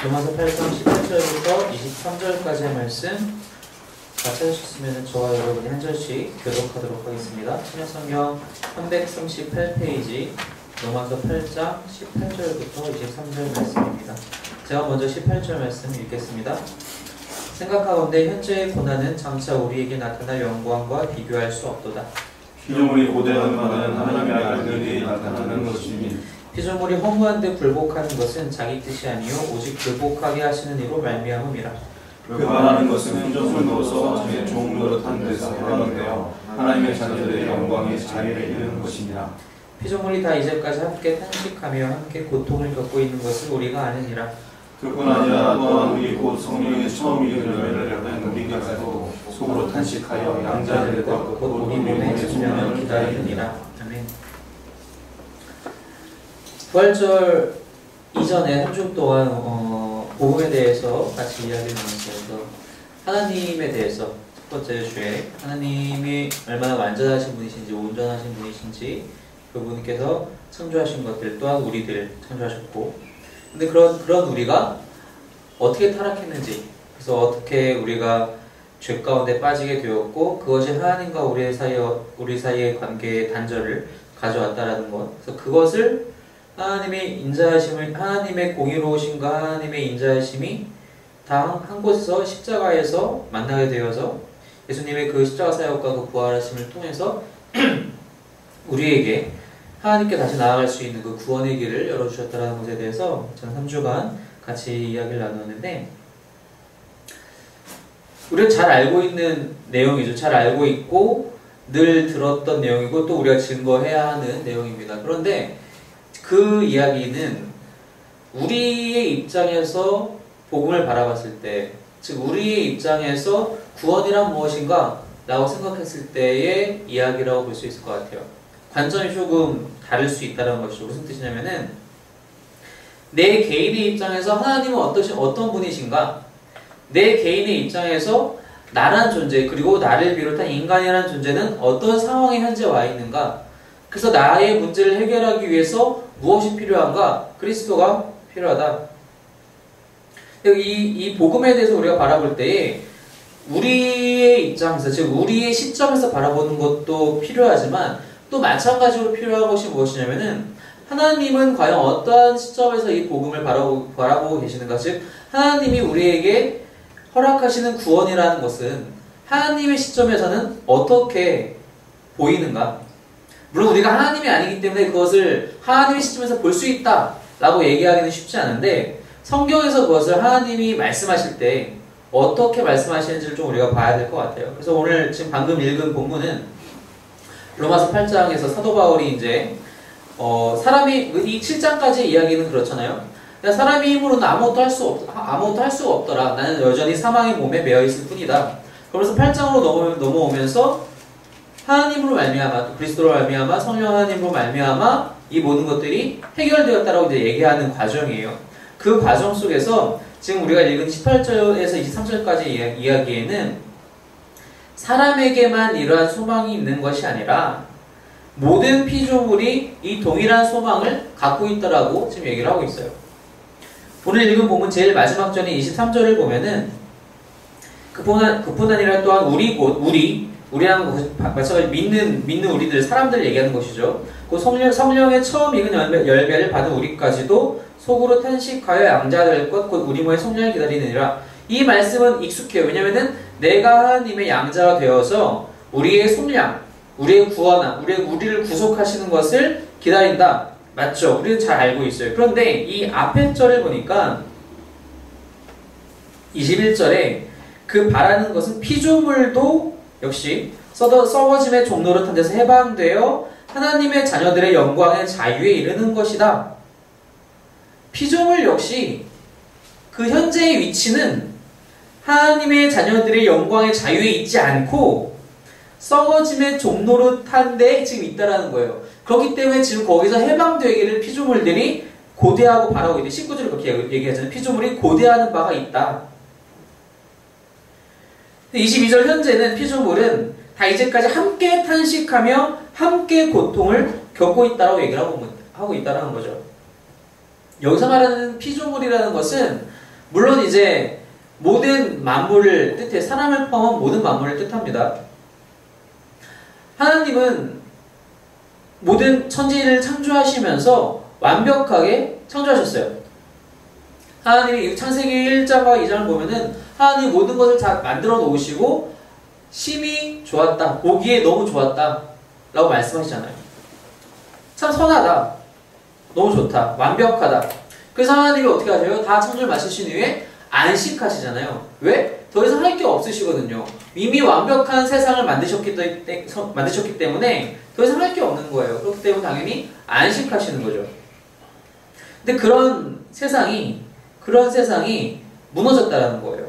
로마서 8장 18절부터 23절까지의 말씀 다 찾으셨으면 저와 여러분이 한 절씩 교독하도록 하겠습니다. 신약성경 338페이지 로마서 8장 18절부터 23절 말씀입니다. 제가 먼저 18절 말씀 읽겠습니다. 생각하건대 현재의 고난은 장차 우리에게 나타날 영광과 비교할 수 없도다. 피조물이 고대하는 바는 하나님의 아들에게 나타나는 것이니 피조물이 허무한데 굴복하는 것은 자기 뜻이 아니요 오직 굴복하게 하시는 이로 말미암음이라. 그 말하는 것은 피조물로서 자기 종 노릇한 데서 해방되어 하나님의 자녀들의 영광에 자리를 이루는 것이니라. 피조물이 다 이제까지 함께 탄식하며 함께 고통을 겪고 있는 것을 우리가 아느니라. 그뿐 아니라 또한 우리 곧 성령의 처음 익은 열매를 맺는 우리까지도 속으로 탄식하여 양자들과 곧 우리 몸의 소명을 기다리느니라. 아멘. 부활절 이전에 한 주 동안 복음에 대해서 같이 이야기를 나눴어요. 하나님에 대해서 첫 번째 주에 하나님이 얼마나 완전하신 분이신지 온전하신 분이신지 그분께서 창조하신 것들 또한 우리들 창조하셨고, 근데 그런 우리가 어떻게 타락했는지, 그래서 어떻게 우리가 죄 가운데 빠지게 되었고 그것이 하나님과 우리 사이의 관계의 단절을 가져왔다라는 것, 그래서 그것을 하나님의 인자하심을, 하나님의 공의로우심과 하나님의 인자하심이 다 한 곳에서 십자가에서 만나게 되어서 예수님의 그 십자가 사역과 그 부활하심을 통해서 우리에게 하나님께 다시 나아갈 수 있는 그 구원의 길을 열어주셨다는 것에 대해서 저는 3주간 같이 이야기를 나누었는데, 우리가 잘 알고 있는 내용이죠. 잘 알고 있고 늘 들었던 내용이고 또 우리가 증거해야 하는 내용입니다. 그런데 그 이야기는 우리의 입장에서 복음을 바라봤을 때, 즉 우리의 입장에서 구원이란 무엇인가 라고 생각했을 때의 이야기라고 볼 수 있을 것 같아요. 관점이 조금 다를 수 있다는 것이죠. 무슨 뜻이냐면은 내 개인의 입장에서 하나님은 어떤 분이신가, 내 개인의 입장에서 나란 존재 그리고 나를 비롯한 인간이라는 존재는 어떤 상황에 현재 와 있는가, 그래서 나의 문제를 해결하기 위해서 무엇이 필요한가, 그리스도가 필요하다. 이 복음에 대해서 우리가 바라볼 때에 우리의 입장에서, 즉 우리의 시점에서 바라보는 것도 필요하지만 또 마찬가지로 필요한 것이 무엇이냐면은 하나님은 과연 어떠한 시점에서 이 복음을 바라보고 계시는가, 즉 하나님이 우리에게 허락하시는 구원이라는 것은 하나님의 시점에서는 어떻게 보이는가. 물론 우리가 하나님이 아니기 때문에 그것을 하나님의 시점에서 볼 수 있다 라고 얘기하기는 쉽지 않은데, 성경에서 그것을 하나님이 말씀하실 때 어떻게 말씀하시는지를 좀 우리가 봐야 될 것 같아요. 그래서 오늘 지금 방금 읽은 본문은 로마서 8장에서 사도 바울이 이제 사람이, 이 7장까지 이야기는 그렇잖아요. 그러니까 사람의 힘으로는 아무것도 할 수가 없더라. 나는 여전히 사망의 몸에 매여 있을 뿐이다. 그러면서 8장으로 넘어오면서 하나님으로 말미암아, 그리스도로 말미암아, 성령 하나님으로 말미암아 이 모든 것들이 해결되었다라고 이제 얘기하는 과정이에요. 그 과정 속에서 지금 우리가 읽은 18절에서 23절까지 이야기에는 사람에게만 이러한 소망이 있는 것이 아니라 모든 피조물이 이 동일한 소망을 갖고 있다라고 지금 얘기를 하고 있어요. 오늘 읽은 본문 제일 마지막 절인 23절을 보면은 그뿐 아니라 또한 우리랑 마찬가지로 믿는 우리들, 사람들 얘기하는 것이죠. 그 성령의 처음 익은 열매를 받은 우리까지도 속으로 탄식하여 양자될 것 곧 우리 몸의 성령을 기다리느니라. 이 말씀은 익숙해요. 왜냐면은 내가 하나님의 양자가 되어서 우리의 속량, 우리의 구원함, 우리를 구속하시는 것을 기다린다. 맞죠? 우리는 잘 알고 있어요. 그런데 이 앞에 절을 보니까 21절에 그 바라는 것은 피조물도 역시 썩어짐의 종노릇한 데서 해방되어 하나님의 자녀들의 영광의 자유에 이르는 것이다. 피조물 역시 그 현재의 위치는 하나님의 자녀들의 영광의 자유에 있지 않고 썩어짐의 종노릇한 데 지금 있다라는 거예요. 그렇기 때문에 지금 거기서 해방되기를 피조물들이 고대하고 바라고 있는데, 19절에 그렇게 얘기하잖아요. 피조물이 고대하는 바가 있다. 22절 현재는 피조물은 다 이제까지 함께 탄식하며 함께 고통을 겪고 있다라고 얘기를 하고 있다라는 거죠. 여기서 말하는 피조물이라는 것은 물론 이제 모든 만물을 뜻해 사람을 포함한 모든 만물을 뜻합니다. 하나님은 모든 천지를 창조하시면서 완벽하게 창조하셨어요. 하나님이 창세기 1장과 2장을 보면은 하나님이 모든 것을 다 만들어 놓으시고 심히 좋았다, 보기에 너무 좋았다 라고 말씀하시잖아요. 참 선하다, 너무 좋다, 완벽하다. 그래서 하나님이 어떻게 하세요? 다 창조를 마치신 후에 안식하시잖아요. 왜? 더 이상 할 게 없으시거든요. 이미 완벽한 세상을 만드셨기 때문에 더 이상 할 게 없는 거예요. 그렇기 때문에 당연히 안식하시는 거죠. 근데 그런 세상이 무너졌다는 거예요.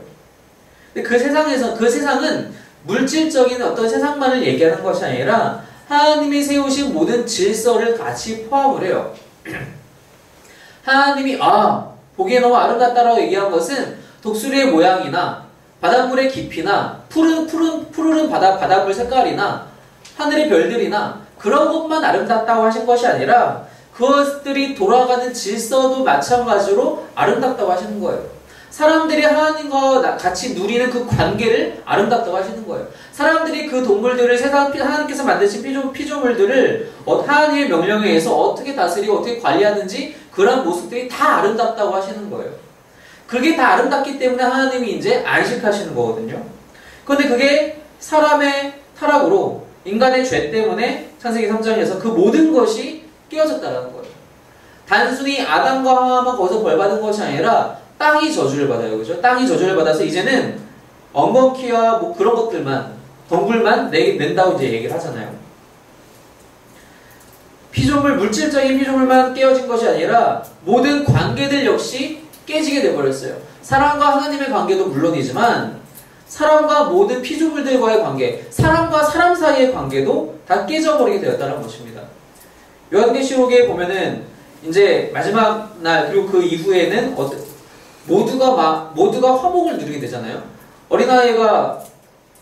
근데 그 세상은 물질적인 어떤 세상만을 얘기하는 것이 아니라 하나님이 세우신 모든 질서를 같이 포함을 해요. 하나님이 보기에 너무 아름답다라고 얘기한 것은 독수리의 모양이나 바닷물의 깊이나 푸르른 바닷물 색깔이나 하늘의 별들이나 그런 것만 아름답다고 하신 것이 아니라 그것들이 돌아가는 질서도 마찬가지로 아름답다고 하시는 거예요. 사람들이 하나님과 같이 누리는 그 관계를 아름답다고 하시는 거예요. 사람들이 그 동물들을 하나님께서 만드신 피조물들을 하나님의 명령에 의해서 어떻게 다스리고 어떻게 관리하는지 그런 모습들이 다 아름답다고 하시는 거예요. 그게 다 아름답기 때문에 하나님이 이제 안식하시는 거거든요. 그런데 그게 사람의 타락으로 인간의 죄 때문에 창세기 3장에서 그 모든 것이 깨어졌다는 거예요. 단순히 아담과 하와만 거기서 벌받은 것이 아니라 땅이 저주를 받아요. 그죠? 땅이 저주를 받아서 이제는 엉겅퀴와 뭐 그런 것들만, 덩굴만 낸다고 이제 얘기를 하잖아요. 물질적인 피조물만 깨어진 것이 아니라 모든 관계들 역시 깨지게 돼버렸어요. 사람과 하나님의 관계도 물론이지만 사람과 모든 피조물들과의 관계, 사람과 사람 사이의 관계도 다 깨져버리게 되었다는 것입니다. 요한계시록에 보면은 이제 마지막 날 그리고 그 이후에는 모두가 화목을 누리게 되잖아요. 어린아이가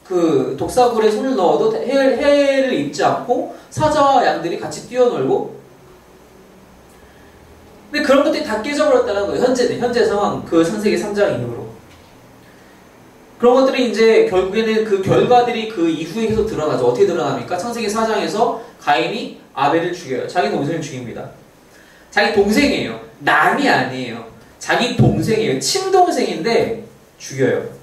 그 독사굴에 손을 넣어도 해를 입지 않고 사자와 양들이 같이 뛰어놀고, 근데 그런 것들이 다 깨져버렸다는 거예요. 현재 상황, 그 창세기 3장 이후로. 그런 것들이 이제 결국에는 그 결과들이 그 이후에 계속 드러나죠. 어떻게 드러납니까? 창세기 4장에서 가인이 아벨을 죽여요. 자기 동생을 죽입니다. 자기 동생이에요. 남이 아니에요. 자기 동생이에요. 친동생인데 죽여요.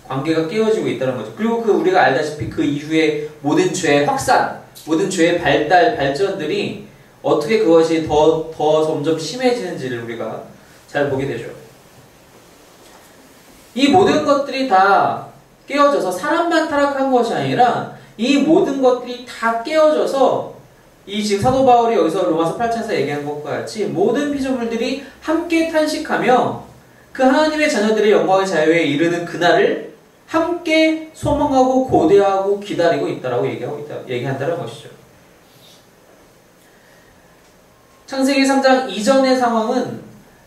관계가 깨어지고 있다는 거죠. 그리고 우리가 알다시피 그 이후에 모든 죄의 확산, 모든 죄의 발전들이 어떻게 그것이 더 점점 심해지는지를 우리가 잘 보게 되죠. 이 모든 것들이 다 깨어져서 사람만 타락한 것이 아니라 이 모든 것들이 다 깨어져서 이 지금 사도 바울이 여기서 로마서 8장에서 얘기한 것과 같이 모든 피조물들이 함께 탄식하며 그 하나님의 자녀들의 영광의 자유에 이르는 그날을 함께 소망하고 고대하고 기다리고 있다라고 얘기한다는 것이죠. 창세기 3장 이전의 상황은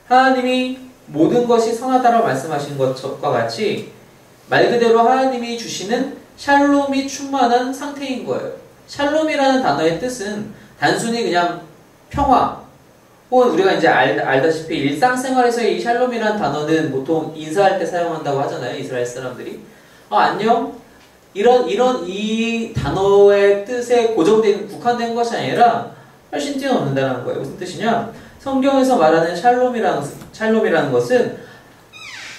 하나님이 모든 것이 선하다라고 말씀하신 것과 같이 말 그대로 하나님이 주시는 샬롬이 충만한 상태인 거예요. 샬롬이라는 단어의 뜻은 단순히 그냥 평화, 혹은 우리가 이제 알다시피 일상생활에서의 이 샬롬이라는 단어는 보통 인사할 때 사용한다고 하잖아요. 이스라엘 사람들이. 안녕. 이 단어의 뜻에 국한된 것이 아니라 훨씬 뛰어넘는다는 거예요. 무슨 뜻이냐? 성경에서 말하는 샬롬이라는 것은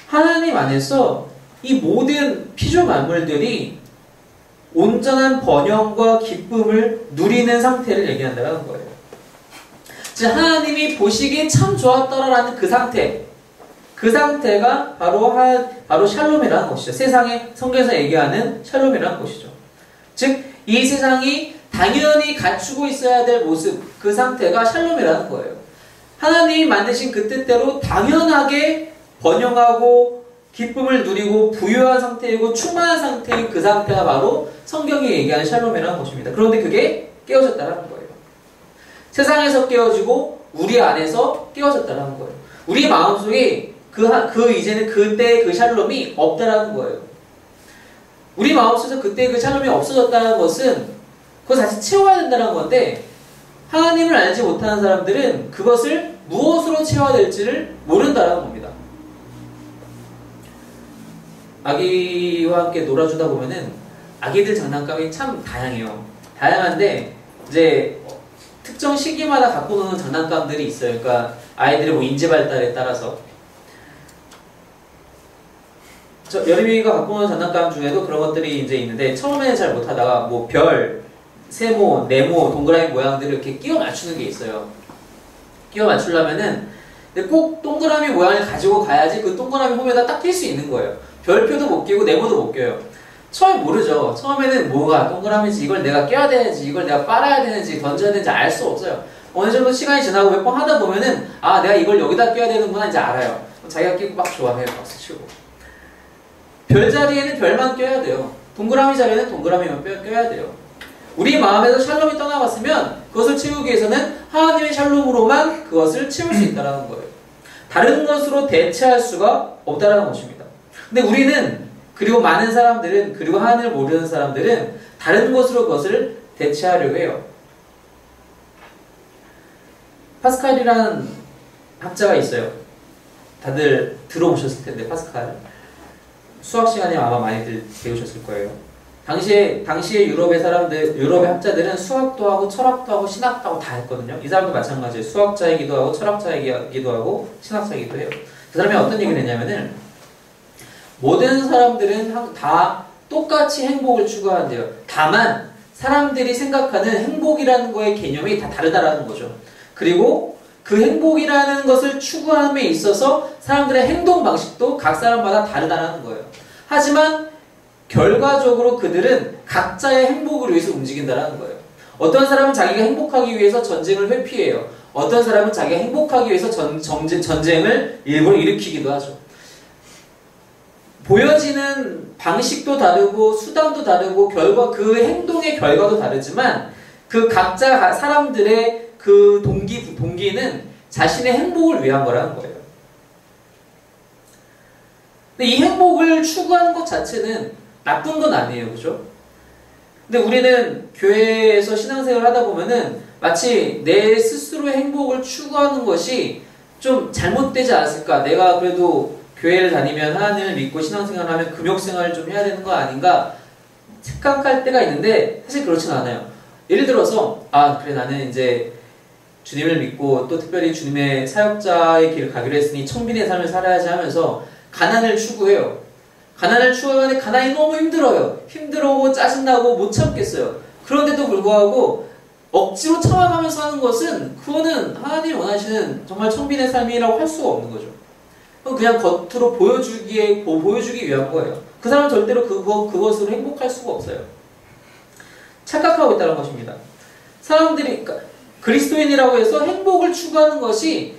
하나님 안에서 이 모든 피조 만물들이 온전한 번영과 기쁨을 누리는 상태를 얘기한다는 거예요. 즉 하나님이 보시기에 참 좋았더라라는 그 상태가 바로 샬롬이라는 것이죠. 세상에 성경에서 얘기하는 샬롬이라는 것이죠. 즉 이 세상이 당연히 갖추고 있어야 될 모습, 그 상태가 샬롬이라는 거예요. 하나님이 만드신 그 뜻대로 당연하게 번영하고 기쁨을 누리고 부유한 상태이고 충만한 상태인 그 상태가 바로 성경이 얘기하는 샬롬이라는 것입니다. 그런데 그게 깨어졌다는 거예요. 세상에서 깨어지고 우리 안에서 깨어졌다는 거예요. 우리 마음속에 이제는 그때의 그 샬롬이 없다라는 거예요. 우리 마음속에서 그때 그 샬롬이 없어졌다는 것은 그걸 다시 채워야 된다는 건데, 하나님을 알지 못하는 사람들은 그것을 무엇으로 채워야 될지를 모른다는 겁니다. 아기와 함께 놀아주다 보면은 아기들 장난감이 참 다양해요. 다양한데 이제 특정 시기마다 갖고 노는 장난감들이 있어요. 그러니까 아이들의 뭐 인지 발달에 따라서 여림이가 갖고 노는 장난감 중에도 그런 것들이 이제 있는데 처음에는 잘 못하다가 뭐 별, 세모, 네모, 동그라미 모양들을 이렇게 끼워 맞추는 게 있어요. 끼워 맞추려면은 꼭 동그라미 모양을 가지고 가야지 그 동그라미 홈에다 딱 낄 수 있는 거예요. 별표도 못 끼고 네모도 못 껴요. 처음에 모르죠. 처음에는 뭐가 동그라미인지 이걸 내가 껴야 되는지 이걸 내가 빨아야 되는지 던져야 되는지 알 수 없어요. 어느 정도 시간이 지나고 몇 번 하다 보면은 아 내가 이걸 여기다 껴야 되는구나 이제 알아요. 자기가 끼고 막 좋아해요. 박수 치고. 별 자리에는 별만 껴야 돼요. 동그라미 자리에는 동그라미만 껴야 돼요. 우리 마음에서 샬롬이 떠나갔으면 그것을 채우기 위해서는 하나님의 샬롬으로만 그것을 채울 수 있다는 거예요. 다른 것으로 대체할 수가 없다는 것입니다. 근데 우리는 그리고 많은 사람들은 그리고 하나님을 모르는 사람들은 다른 것으로 그것을 대체하려고 해요. 파스칼이라는 학자가 있어요. 다들 들어보셨을 텐데 파스칼 수학 시간에 아마 많이들 배우셨을 거예요. 당시에 유럽의 학자들은 수학도 하고 철학도 하고 신학도 하고 다 했거든요. 이 사람도 마찬가지예요. 수학자이기도 하고 철학자이기도 하고 신학자이기도 해요. 그 사람이 어떤 얘기를 했냐면은 모든 사람들은 다 똑같이 행복을 추구하는데요. 다만 사람들이 생각하는 행복이라는 거의 개념이 다 다르다라는 거죠. 그리고 그 행복이라는 것을 추구함에 있어서 사람들의 행동 방식도 각 사람마다 다르다는 거예요. 하지만 결과적으로 그들은 각자의 행복을 위해서 움직인다는 거예요. 어떤 사람은 자기가 행복하기 위해서 전쟁을 회피해요. 어떤 사람은 자기가 행복하기 위해서 전쟁을 일부러 일으키기도 하죠. 보여지는 방식도 다르고 수단도 다르고 그 행동의 결과도 다르지만 그 각자 사람들의 그 동기는 자신의 행복을 위한 거라는 거예요. 근데 이 행복을 추구하는 것 자체는 나쁜 건 아니에요. 그죠? 근데 우리는 교회에서 신앙생활을 하다 보면은 마치 내 스스로의 행복을 추구하는 것이 좀 잘못되지 않았을까? 내가 그래도 교회를 다니면 하나님을 믿고 신앙생활을 하면 금욕생활을 좀 해야 되는 거 아닌가? 착각할 때가 있는데 사실 그렇진 않아요. 예를 들어서 그래 나는 이제 주님을 믿고 또 특별히 주님의 사역자의 길을 가기로 했으니 청빈의 삶을 살아야지 하면서 가난을 추구해요. 가난을 추구하는데 가난이 너무 힘들어요. 힘들고 짜증나고 못 참겠어요. 그런데도 불구하고 억지로 참아가면서 하는 것은 그거는 하나님이 원하시는 정말 청빈의 삶이라고 할 수가 없는 거죠. 그냥 겉으로 보여주기 위한 거예요. 그 사람은 절대로 그것으로 행복할 수가 없어요. 착각하고 있다는 것입니다. 사람들이 그리스도인이라고 해서 행복을 추구하는 것이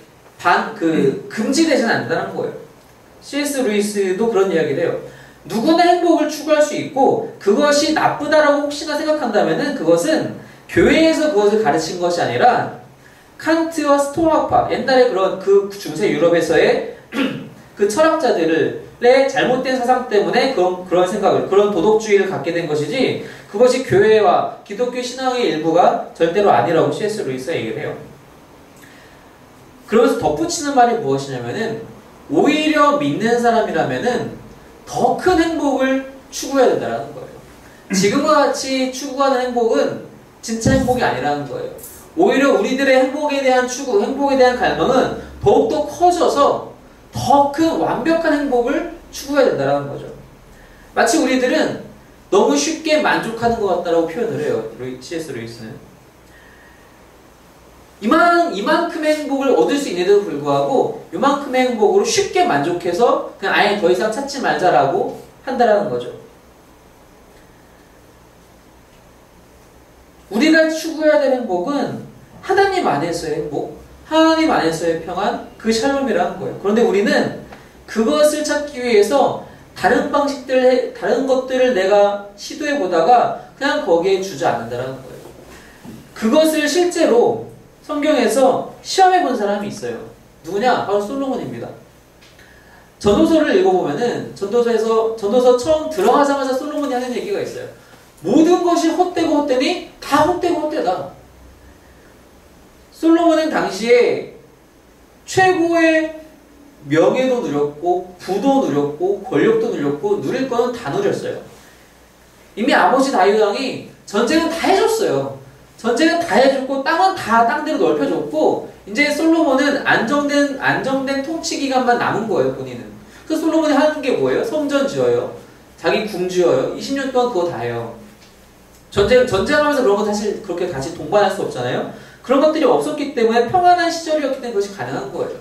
금지되지는 않는다는 거예요. C.S. 루이스도 그런 이야기를 해요. 누구나 행복을 추구할 수 있고 그것이 나쁘다라고 혹시나 생각한다면은 그것은 교회에서 그것을 가르친 것이 아니라 칸트와 스토아파 옛날에 그런 그 중세 유럽에서의 그 철학자들의 잘못된 사상 때문에 그런 생각을 그런 도덕주의를 갖게 된 것이지 그것이 교회와 기독교 신앙의 일부가 절대로 아니라고 C.S. 루이스가 얘기를 해요. 그러면서 덧붙이는 말이 무엇이냐면은 오히려 믿는 사람이라면은 더 큰 행복을 추구해야 된다는 거예요. 지금과 같이 추구하는 행복은 진짜 행복이 아니라는 거예요. 오히려 우리들의 행복에 대한 추구, 행복에 대한 갈망은 더욱더 커져서 더 큰 완벽한 행복을 추구해야 된다는 거죠. 마치 우리들은 너무 쉽게 만족하는 것 같다라고 표현을 해요. C.S. 루이스는. 이만큼의 행복을 얻을 수 있는데도 불구하고 이만큼의 행복으로 쉽게 만족해서 그냥 아예 더 이상 찾지 말자라고 한다라는 거죠. 우리가 추구해야 될 행복은 하나님 안에서의 행복, 하나님 안에서의 평안, 그 샬롬이라는 거예요. 그런데 우리는 그것을 찾기 위해서 다른 것들을 내가 시도해 보다가 그냥 거기에 주저앉는다는 거예요. 그것을 실제로 성경에서 시험해 본 사람이 있어요. 누구냐? 바로 솔로몬입니다. 전도서를 읽어보면은 전도서 처음 들어가자마자 솔로몬이 하는 얘기가 있어요. 모든 것이 헛되고 헛되니 다 헛되고 헛되다. 솔로몬은 당시에 최고의 명예도 누렸고 부도 누렸고 권력도 누렸고 누릴 거는 다 누렸어요. 이미 아버지 다윗 왕이 전쟁은 다 해줬어요. 전쟁은 다 해줬고 땅은 다 땅대로 넓혀줬고 이제 솔로몬은 안정된 통치 기간만 남은 거예요. 본인은. 그래서 솔로몬이 하는 게 뭐예요? 성전 지어요. 자기 궁 지어요. 20년 동안 그거 다 해요. 전쟁하면서 그런 거 사실 그렇게 다시 동반할 수 없잖아요. 그런 것들이 없었기 때문에 평안한 시절이었기 때문에 그것이 가능한 거예요.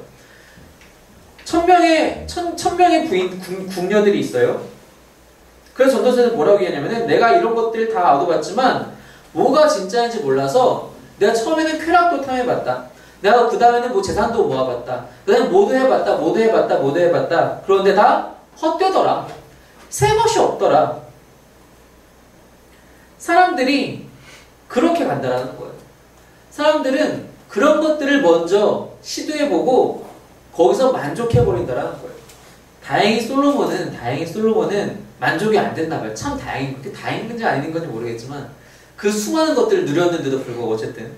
1000명의 궁녀들이 있어요. 그래서 전도서에는 뭐라고 얘기하냐면은 내가 이런 것들 다 얻어봤지만 뭐가 진짜인지 몰라서 내가 처음에는 쾌락도 탐해봤다. 내가 그 다음에는 뭐 재산도 모아봤다. 그 다음에 모두 해봤다. 그런데 다 헛되더라. 새 것이 없더라. 사람들이 그렇게 간다라는 거예요. 사람들은 그런 것들을 먼저 시도해보고 거기서 만족해버린다라는 거예요. 다행히 솔로몬은 만족이 안 됐나 봐요. 참 그게 다행인 건지 아닌 건지 모르겠지만 그 수많은 것들을 누렸는데도 불구하고 어쨌든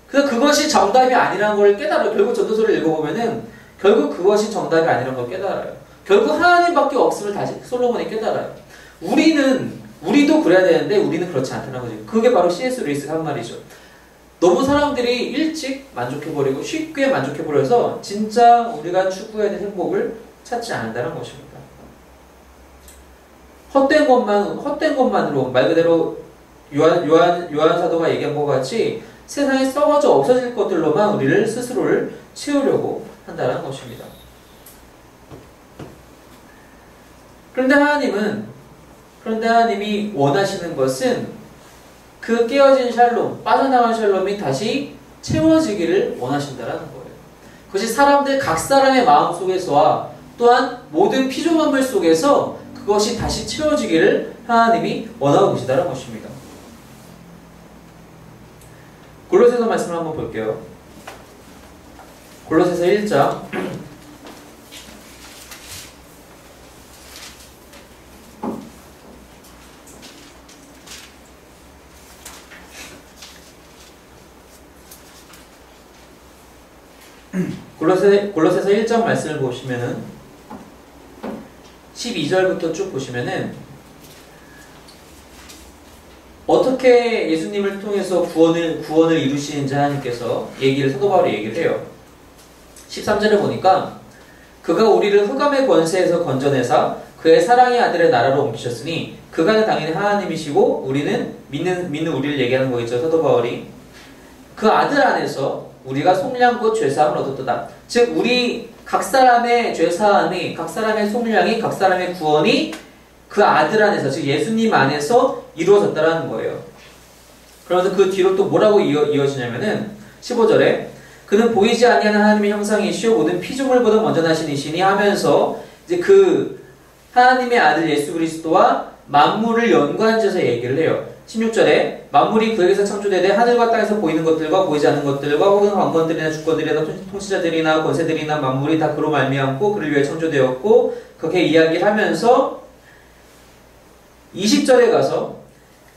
그래서 그것이 정답이 아니라는 걸 깨달아요. 결국 전도서를 읽어보면은 결국 그것이 정답이 아니라는 걸 깨달아요. 결국 하나님밖에 없음을 다시 솔로몬이 깨달아요. 우리도 그래야 되는데 우리는 그렇지 않다는 거죠. 그게 바로 C.S. 루이스가 한 말이죠. 너무 사람들이 일찍 만족해버리고 쉽게 만족해버려서 진짜 우리가 추구해야 될 행복을 찾지 않는다는 것입니다. 헛된 것만으로 말 그대로 요한 사도가 얘기한 것 같이 세상에 썩어져 없어질 것들로만 우리를 스스로를 채우려고 한다는 것입니다. 그런데 하나님이 원하시는 것은 그 깨어진 샬롬, 빠져나간 샬롬이 다시 채워지기를 원하신다는 거예요. 그것이 각 사람의 마음 속에서와 또한 모든 피조만물 속에서 그것이 다시 채워지기를 하나님이 원하고 계시다는 것입니다. 골로새서 말씀을 한번 볼게요. 골로새서 1장 골로새서 1장 말씀을 보시면은 12절부터 쭉 보시면은 어떻게 예수님을 통해서 구원을 이루시는지 하나님께서 사도 바울이 얘기를 해요. 13절에 보니까 그가 우리를 흑암의 권세에서 건져내사 그의 사랑의 아들의 나라로 옮기셨으니 그가 당연히 하나님이시고 우리는 믿는 우리를 얘기하는 거겠죠. 사도 바울이 그 아들 안에서 우리가 속량 곧 죄사함을 얻었도다. 즉 우리 각 사람의 죄사함이, 각 사람의 속량이, 각 사람의 구원이 그 아들 안에서, 즉 예수님 안에서 이루어졌다라는 거예요. 그러면서 그 뒤로 또 뭐라고 이어지냐면은 15절에 그는 보이지 아니하는 하나님의 형상이시오 모든 피조물보다 먼저 나신 이시니 하면서 이제 그 하나님의 아들 예수 그리스도와 만물을 연관지어서 얘기를 해요. 16절에 만물이 그에게서 창조되되 하늘과 땅에서 보이는 것들과 보이지 않는 것들과 혹은 왕권들이나 주권들이나 통치자들이나 권세들이나 만물이 다 그로 말미암고 그를 위해 창조되었고 그렇게 이야기를 하면서 20절에 가서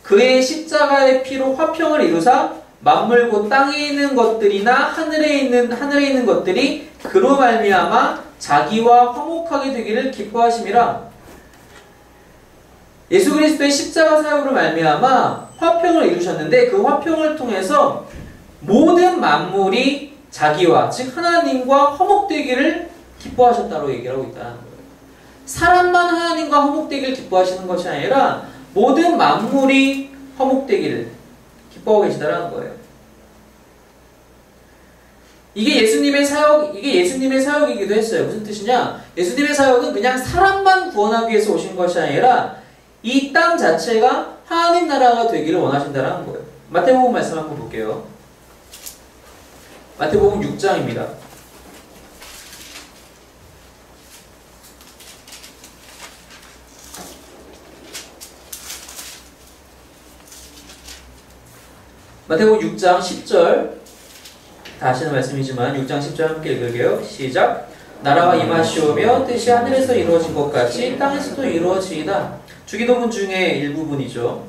그의 십자가의 피로 화평을 이루사 만물 곧 땅에 있는 것들이나 하늘에 있는 것들이 그로 말미암아 자기와 화목하게 되기를 기뻐하심이라. 예수 그리스도의 십자가 사역으로 말미암아 화평을 이루셨는데 그 화평을 통해서 모든 만물이 자기와 즉 하나님과 화목되기를 기뻐하셨다고 얘기를 하고 있다는 거예요. 사람만 하나님과 화목되기를 기뻐하시는 것이 아니라 모든 만물이 화목되기를 기뻐하고 계시다는 거예요. 이게 예수님의 사역이기도 했어요. 무슨 뜻이냐? 예수님의 사역은 그냥 사람만 구원하기 위해서 오신 것이 아니라 이 땅 자체가 하나님 나라가 되기를 원하신다는 거예요. 마태복음 말씀 한번 볼게요. 마태복음 6장입니다. 마태복음 6장 10절 다 아시는 말씀이지만 6장 10절 함께 읽을게요. 시작. 나라가 임하시오며 뜻이 하늘에서 이루어진 것 같이 땅에서도 이루어지이다. 주기도문 중에 일부분이죠.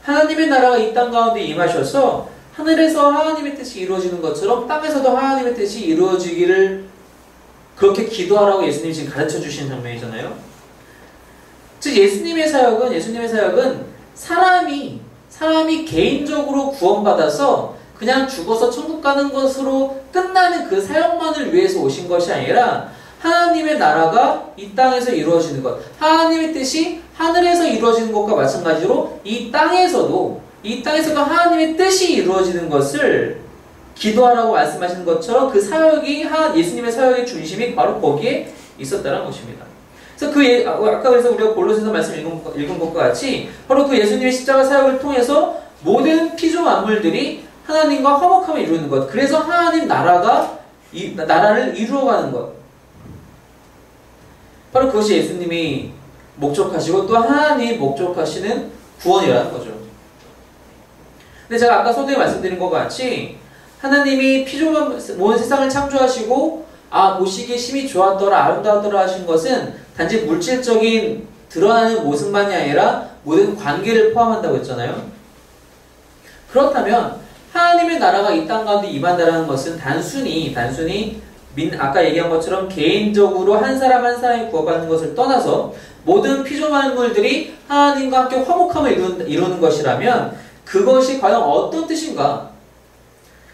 하나님의 나라가 이 땅 가운데 임하셔서 하늘에서 하나님의 뜻이 이루어지는 것처럼 땅에서도 하나님의 뜻이 이루어지기를 그렇게 기도하라고 예수님이 지금 가르쳐 주시는 장면이잖아요. 즉 예수님의 사역은 사람이 개인적으로 구원받아서 그냥 죽어서 천국 가는 것으로 끝나는 그 사역만을 위해서 오신 것이 아니라 하나님의 나라가 이 땅에서 이루어지는 것, 하나님의 뜻이 하늘에서 이루어지는 것과 마찬가지로 이 땅에서도 하나님의 뜻이 이루어지는 것을 기도하라고 말씀하시는 것처럼 그 사역이 예수님의 사역의 중심이 바로 거기에 있었다는 것입니다. 그래서 아까 그래서 우리가 골로새서 말씀 읽은 것과 같이 바로 그 예수님의 십자가 사역을 통해서 모든 피조 만물들이 하나님과 화목함을 이루는 것, 그래서 하나님 나라를 이루어가는 것, 바로 그것이 예수님이 목적하시고 또 하나님이 목적하시는 구원이라는 거죠. 근데 제가 아까 서두에 말씀드린 것과 같이 하나님이 모든 세상을 창조하시고 보시기에 심히 좋았더라 아름다웠더라 하신 것은 단지 물질적인 드러나는 모습만이 아니라 모든 관계를 포함한다고 했잖아요. 그렇다면 하나님의 나라가 이 땅 가운데 임한다는 것은 단순히 아까 얘기한 것처럼 개인적으로 한 사람 한 사람이 구원받는 것을 떠나서 모든 피조만물들이 하나님과 함께 화목함을 이루는 것이라면 그것이 과연 어떤 뜻인가?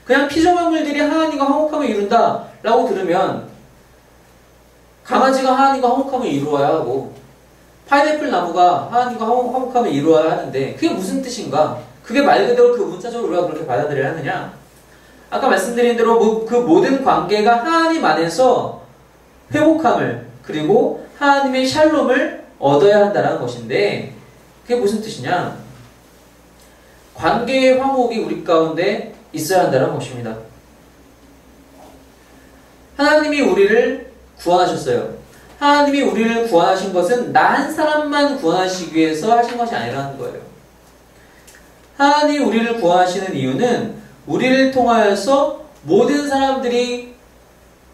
그냥 피조만물들이 하나님과 화목함을 이룬다 라고 들으면 강아지가 하나님과 화목함을 이루어야 하고 파인애플 나무가 하나님과 화목함을 이루어야 하는데 그게 무슨 뜻인가? 그게 말 그대로 그 문자적으로 우리가 그렇게 받아들여야 하느냐? 아까 말씀드린 대로 그 모든 관계가 하나님 안에서 회복함을 그리고 하나님의 샬롬을 얻어야 한다는 것인데 그게 무슨 뜻이냐? 관계의 화목이 우리 가운데 있어야 한다는 것입니다. 하나님이 우리를 구원하셨어요. 하나님이 우리를 구원하신 것은 나 한 사람만 구원하시기 위해서 하신 것이 아니라는 거예요. 하나님이 우리를 구원하시는 이유는 우리를 통하여서 모든 사람들이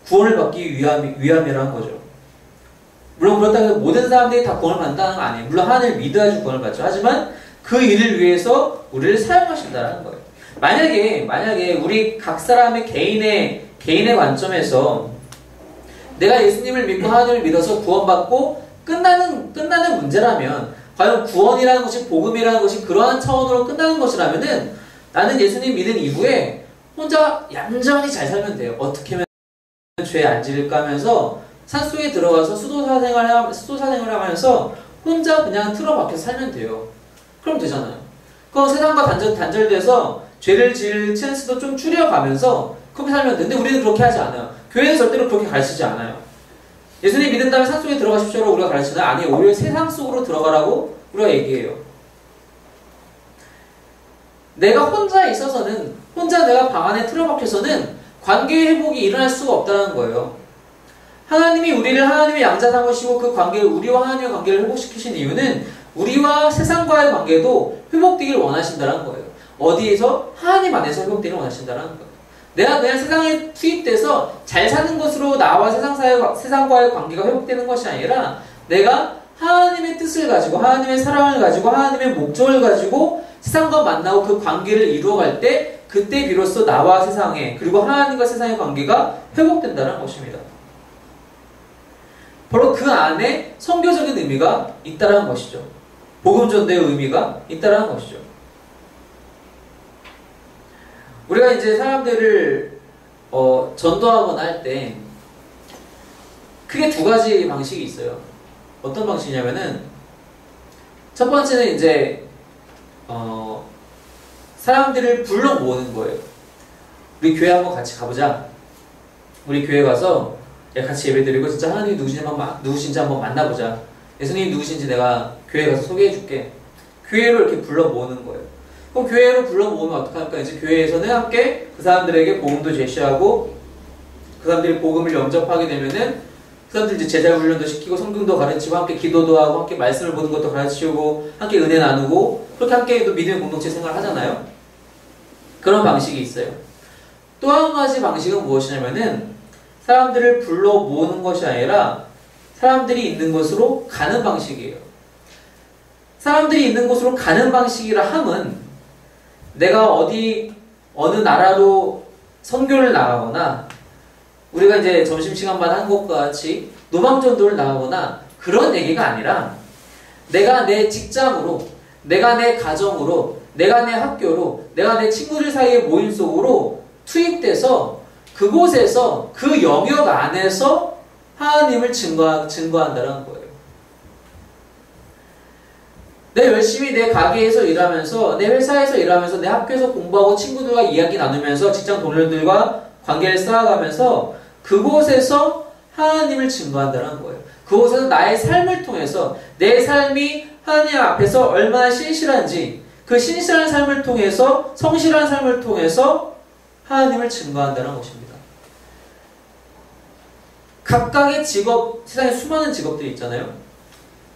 구원을 받기 위함이라는 거죠. 물론 그렇다고 해서 모든 사람들이 다 구원을 받는다는 건 아니에요. 물론 하나님을 믿어야지 구원을 받죠. 하지만 그 일을 위해서 우리를 사용하신다는 거예요. 만약에 우리 각 사람의 개인의 관점에서 내가 예수님을 믿고 하나님을 믿어서 구원받고 끝나는 문제라면 과연 구원이라는 것이 복음이라는 것이 그러한 차원으로 끝나는 것이라면은 나는 예수님 믿은 이후에 혼자 얌전히 잘 살면 돼요. 어떻게 하면 죄에 안 지를까 하면서 산속에 들어가서 수도사 생활을 하면서 혼자 그냥 틀어박혀서 살면 돼요. 그럼 되잖아요. 그럼 세상과 단절돼서 죄를 지을 찬스도 좀 줄여가면서 그렇게 살면 되는데 우리는 그렇게 하지 않아요. 교회는 절대로 그렇게 가르치지 않아요. 예수님 믿은 다음에 산속에 들어가십시오라고 우리가 가르치나요? 아니에요. 오히려 세상 속으로 들어가라고 우리가 얘기해요. 내가 혼자 있어서는 내가 방 안에 틀어박혀서는 관계의 회복이 일어날 수가 없다는 거예요. 하나님이 우리를 하나님의 양자 삼으시고 우리와 하나님의 관계를 회복시키신 이유는 우리와 세상과의 관계도 회복되길 원하신다는 거예요. 어디에서? 하나님 안에서 회복되길 원하신다는 거예요. 내가 그냥 세상에 투입돼서 잘 사는 것으로 나와 세상과의 관계가 회복되는 것이 아니라 내가 하나님의 뜻을 가지고 하나님의 사랑을 가지고 하나님의 목적을 가지고 세상과 만나고 그 관계를 이루어갈 때 그때 비로소 나와 세상의 그리고 하나님과 세상의 관계가 회복된다는 것입니다. 바로 그 안에 선교적인 의미가 있다는 것이죠. 복음 전도의 의미가 있다는 것이죠. 우리가 이제 사람들을 전도하거나 할 때 크게 두 가지 방식이 있어요. 어떤 방식이냐면은 첫 번째는 이제 사람들을 불러 모으는 거예요. 우리 교회 한번 같이 가보자. 우리 교회 가서 같이 예배드리고 진짜 하나님이 누구신지 한번 만나보자. 예수님이 누구신지 내가 교회 가서 소개해줄게. 교회로 이렇게 불러 모으는 거예요. 그럼 교회로 불러 모으면 어떡합니까? 이제 교회에서는 함께 그 사람들에게 복음도 제시하고 그 사람들이 복음을 영접하게 되면은 그 사람들 이제 제자 훈련도 시키고 성경도 가르치고 함께 기도도 하고 함께 말씀을 보는 것도 가르치고 함께 은혜 나누고 그렇게 함께 또 믿음의 공동체 생활을 하잖아요. 그런 방식이 있어요. 또 한 가지 방식은 무엇이냐면은 사람들을 불러 모으는 것이 아니라 사람들이 있는 곳으로 가는 방식이에요. 사람들이 있는 곳으로 가는 방식이라 함은 내가 어느 나라로 선교를 나가거나 우리가 이제 점심시간만 한 것과 같이 노방전도를 나가거나 그런 얘기가 아니라 내가 내 직장으로, 내가 내 가정으로, 내가 내 학교로, 내가 내 친구들 사이의 모임 속으로 투입돼서 그곳에서 그 영역 안에서 하나님을 증거한다는 거예요. 내 열심히 내 가게에서 일하면서, 내 회사에서 일하면서, 내 학교에서 공부하고 친구들과 이야기 나누면서 직장 동료들과 관계를 쌓아가면서 그곳에서 하나님을 증거한다는 거예요. 그곳에서 나의 삶을 통해서 내 삶이 하나님 앞에서 얼마나 신실한지 그 신실한 삶을 통해서 성실한 삶을 통해서 하나님을 증거한다는 것입니다. 각각의 직업, 세상에 수많은 직업들이 있잖아요.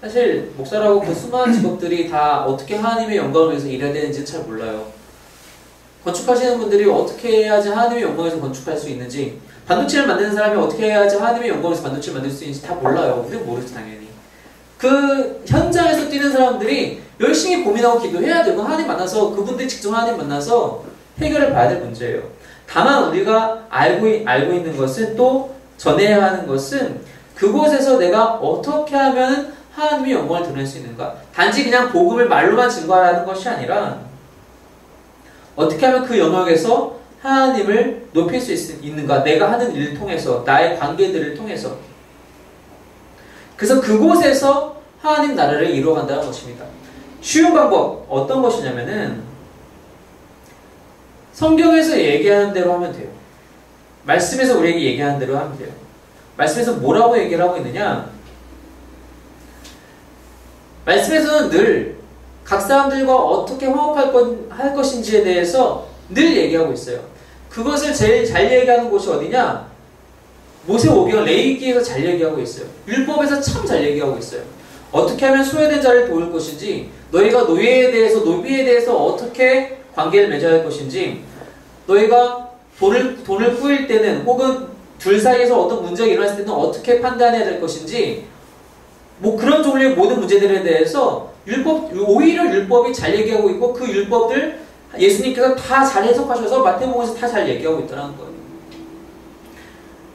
사실 목사라고 그 수많은 직업들이 다 어떻게 하나님의 영광을 위해서 일해야 되는지 잘 몰라요. 건축하시는 분들이 어떻게 해야지 하나님의 영광을 위해서 건축할 수 있는지, 반도체를 만드는 사람이 어떻게 해야지 하나님의 영광을 위해서 반도체를 만들 수 있는지 다 몰라요. 우리는 모르죠, 당연히. 그 현장에서 뛰는 사람들이 열심히 고민하고 기도해야 되고 하나님 만나서 그분들이 직접 하나님 만나서 해결을 봐야 될 문제예요. 다만 우리가 알고 있는 것은, 또 전해야 하는 것은 그곳에서 내가 어떻게 하면 하나님의 영광을 드러낼 수 있는가? 단지 그냥 복음을 말로만 증거하라는 것이 아니라 어떻게 하면 그 영역에서 하나님을 높일 수 있는가? 내가 하는 일을 통해서, 나의 관계들을 통해서. 그래서 그곳에서 하나님 나라를 이루어간다는 것입니다. 쉬운 방법 어떤 것이냐면은 성경에서 얘기하는 대로 하면 돼요. 말씀에서 우리에게 얘기하는 대로 하면 돼요. 말씀에서 뭐라고 얘기를 하고 있느냐? 말씀에서는 늘 각 사람들과 어떻게 화목할 것인지에 대해서 늘 얘기하고 있어요. 그것을 제일 잘 얘기하는 곳이 어디냐? 모세오경 레위기에서 잘 얘기하고 있어요. 율법에서 참 잘 얘기하고 있어요. 어떻게 하면 소외된 자를 도울 것인지, 너희가 노비에 대해서 어떻게 관계를 맺어야 할 것인지, 너희가 돈을 꾸일 때는, 혹은 둘 사이에서 어떤 문제가 일어났을 때는 어떻게 판단해야 될 것인지, 뭐 그런 종류의 모든 문제들에 대해서 오히려 율법이 잘 얘기하고 있고, 그 율법들 예수님께서 다 잘 해석하셔서 마태복음에서 다 잘 얘기하고 있다는 거예요.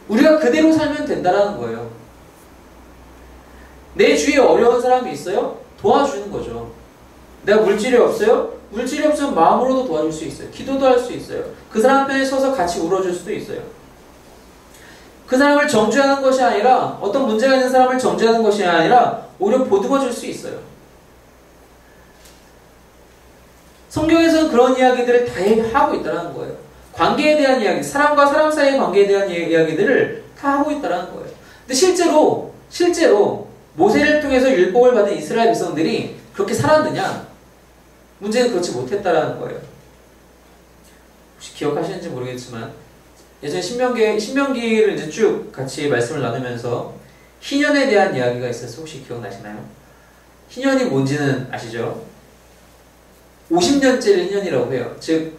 우리가 그대로 살면 된다는 거예요. 내 주위에 어려운 사람이 있어요? 도와주는 거죠. 내가 물질이 없어요? 물질이 없으면 마음으로도 도와줄 수 있어요. 기도도 할 수 있어요. 그 사람 편에 서서 같이 울어줄 수도 있어요. 그 사람을 정죄하는 것이 아니라, 어떤 문제가 있는 사람을 정죄하는 것이 아니라 오히려 보듬어 줄 수 있어요. 성경에서는 그런 이야기들을 다 하고 있다는 거예요. 관계에 대한 이야기, 사람과 사람 사이의 관계에 대한 이야기들을 다 하고 있다는 거예요. 근데 실제로 모세를 통해서 율법을 받은 이스라엘 백성들이 그렇게 살았느냐? 문제는 그렇지 못했다라는 거예요. 혹시 기억하시는지 모르겠지만, 예전에 신명기를 이제 쭉 같이 말씀을 나누면서 희년에 대한 이야기가 있어서 혹시 기억나시나요? 희년이 뭔지는 아시죠? 50년째를 희년이라고 해요. 즉,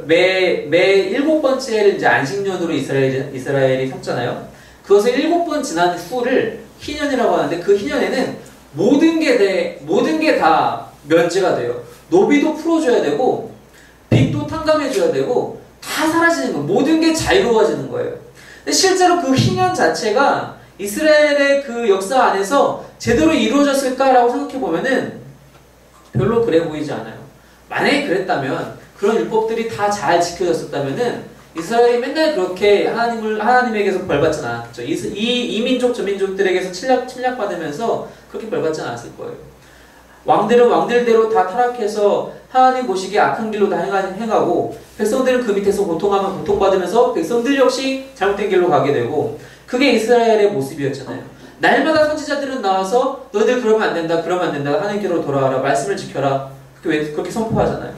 매 7번째를 이제 안식년으로 이스라엘이 삼잖아요. 그것을 7번 지난 후를 희년이라고 하는데, 그 희년에는 모든 게 다 면제가 돼요. 노비도 풀어줘야 되고, 빚도 탕감해줘야 되고, 다 사라지는 거예요. 모든 게 자유로워지는 거예요. 근데 실제로 그 희년 자체가 이스라엘의 그 역사 안에서 제대로 이루어졌을까라고 생각해보면은 별로 그래 보이지 않아요. 만약에 그랬다면, 그런 율법들이 다 잘 지켜졌었다면은 이스라엘이 맨날 그렇게 하나님에게서 벌받지 않았죠. 이 민족 저 민족들에게서 침략받으면서 그렇게 벌받지 않았을 거예요. 왕들은 왕들대로 다 타락해서 하나님 보시기에 악한 길로 다 행하고, 백성들은 그 밑에서 고통하면 고통받으면서 백성들 역시 잘못된 길로 가게 되고, 그게 이스라엘의 모습이었잖아요. 날마다 선지자들은 나와서 너희들 그러면 안 된다, 그러면 안 된다, 하나님께로 돌아와라, 말씀을 지켜라, 그렇게 선포하잖아요.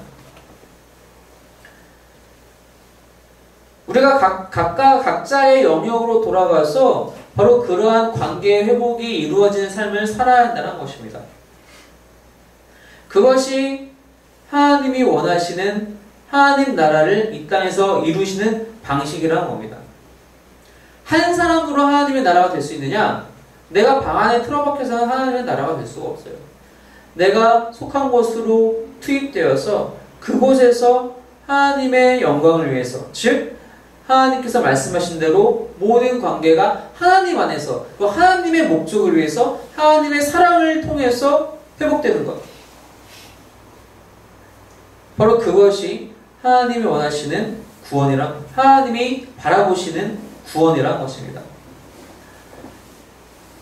우리가 각자의 영역으로 돌아가서 바로 그러한 관계의 회복이 이루어지는 삶을 살아야 한다는 것입니다. 그것이 하나님이 원하시는 하나님 나라를 이 땅에서 이루시는 방식이라는 겁니다. 한 사람으로 하나님의 나라가 될 수 있느냐? 내가 방 안에 틀어박혀서는 하나님의 나라가 될 수가 없어요. 내가 속한 곳으로 투입되어서 그곳에서 하나님의 영광을 위해서, 즉 하나님께서 말씀하신 대로 모든 관계가 하나님 안에서 또 하나님의 목적을 위해서 하나님의 사랑을 통해서 회복되는 것. 바로 그것이 하나님이 원하시는 구원이란, 하나님이 바라보시는 구원이란 것입니다.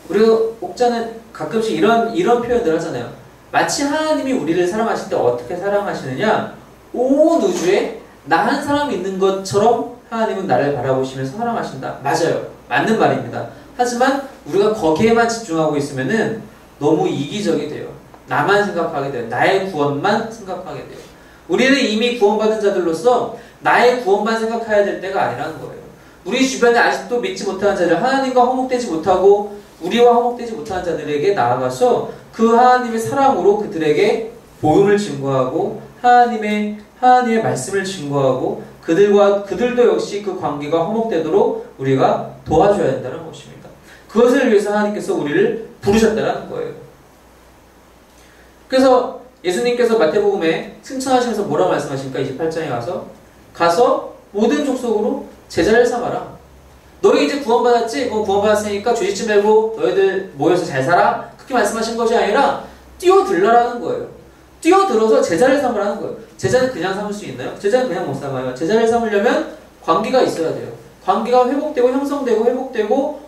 우리가 목자는 가끔씩 이런 표현들 하잖아요. 마치 하나님이 우리를 사랑하실 때 어떻게 사랑하시느냐, 온 우주에 나 한 사람이 있는 것처럼 하나님은 나를 바라보시면서 사랑하신다. 맞아요. 맞는 말입니다. 하지만 우리가 거기에만 집중하고 있으면은 너무 이기적이 돼요. 나만 생각하게 돼요. 나의 구원만 생각하게 돼요. 우리는 이미 구원받은 자들로서 나의 구원만 생각해야 될 때가 아니라는 거예요. 우리 주변에 아직도 믿지 못하는 자들, 하나님과 화목되지 못하고 우리와 화목되지 못하는 자들에게 나아가서 그 하나님의 사랑으로 그들에게 복음을 증거하고 하나님의 말씀을 증거하고 그들도 역시 그 관계가 화목되도록 우리가 도와줘야 된다는 것입니다. 그것을 위해서 하나님께서 우리를 부르셨다는 거예요. 그래서 예수님께서 마태복음에 승천하시면서 뭐라고 말씀하십니까? 28장에 가서 모든 족속으로 제자를 삼아라. 너희 이제 구원받았지? 구원받았으니까 죄짓지 말고 너희들 모여서 잘 살아? 그렇게 말씀하신 것이 아니라 뛰어들라라는 거예요. 뛰어들어서 제자를 삼으라는 거예요. 제자는 그냥 삼을 수 있나요? 제자는 그냥 못 삼아요. 제자를 삼으려면 관계가 있어야 돼요. 관계가 회복되고 형성되고 회복되고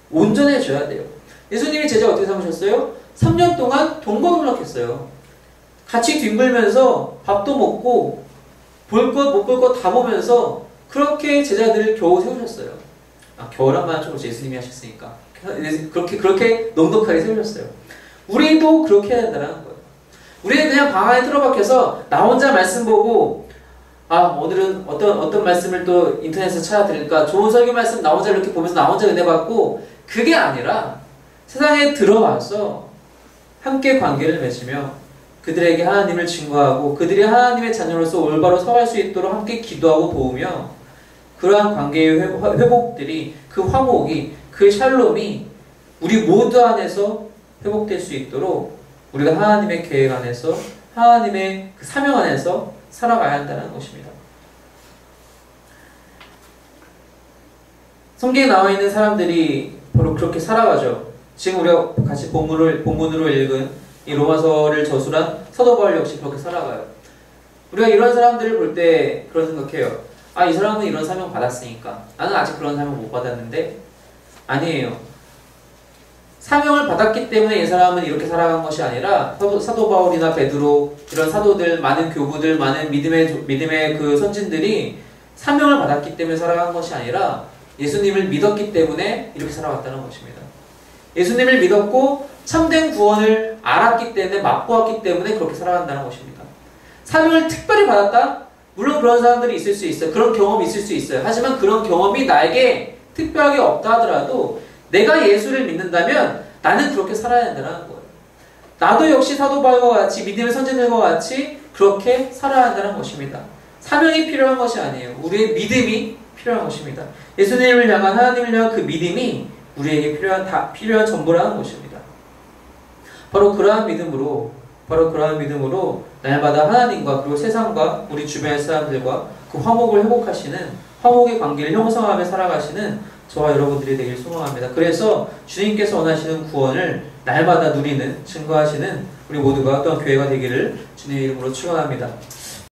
온전해져야 돼요. 예수님이 제자 어떻게 삼으셨어요? 3년 동안 동거동락했어요. 같이 뒹굴면서 밥도 먹고 볼 것 못 볼 것 다 보면서 그렇게 제자들을 겨우 세우셨어요. 겨우란 말은 좀 예수님이 하셨으니까 그렇게 넉넉하게 세우셨어요. 우리도 그렇게 해야 된다는 거예요. 우리는 그냥 방 안에 틀어박혀서 나 혼자 말씀 보고 오늘은 어떤 말씀을 또 인터넷에서 찾아 들을까, 좋은 설교 말씀 나 혼자 이렇게 보면서 나 혼자 은혜 받고, 그게 아니라 세상에 들어와서 함께 관계를 맺으며 그들에게 하나님을 증거하고 그들이 하나님의 자녀로서 올바로 서갈 수 있도록 함께 기도하고 도우며 그러한 관계의 회복들이, 그 화목이, 그 샬롬이 우리 모두 안에서 회복될 수 있도록 우리가 하나님의 계획 안에서, 하나님의 그 사명 안에서 살아가야 한다는 것입니다. 성경에 나와 있는 사람들이 바로 그렇게 살아가죠. 지금 우리가 같이 본문으로 읽은 이 로마서를 저술한 사도 바울 역시 그렇게 살아가요. 우리가 이런 사람들을 볼 때 그런 생각해요. 이 사람은 이런 사명 받았으니까 나는 아직 그런 사명 못 받았는데, 아니에요. 사명을 받았기 때문에 이 사람은 이렇게 살아간 것이 아니라 사도 바울이나 베드로, 이런 사도들, 많은 교부들, 많은 믿음의 그 선진들이 사명을 받았기 때문에 살아간 것이 아니라 예수님을 믿었기 때문에 이렇게 살아갔다는 것입니다. 예수님을 믿었고 참된 구원을 알았기 때문에, 맛보았기 때문에 그렇게 살아간다는 것입니다. 사명을 특별히 받았다? 물론 그런 사람들이 있을 수 있어요. 그런 경험이 있을 수 있어요. 하지만 그런 경험이 나에게 특별하게 없다 하더라도 내가 예수를 믿는다면 나는 그렇게 살아야 한다는 거예요. 나도 역시 사도 바울과 같이, 믿음의 선진들과 같이 그렇게 살아야 한다는 것입니다. 사명이 필요한 것이 아니에요. 우리의 믿음이 필요한 것입니다. 예수님을 향한, 하나님을 향한 그 믿음이 우리에게 필요한 전부라는 것입니다. 바로 그러한 믿음으로 날마다 하나님과 그리고 세상과 우리 주변의 사람들과 그 화목을 회복하시는, 화목의 관계를 형성하며 살아가시는 저와 여러분들이 되길 소망합니다. 그래서 주님께서 원하시는 구원을 날마다 누리는, 증거하시는 우리 모두가 또한 교회가 되기를 주님의 이름으로 축원합니다.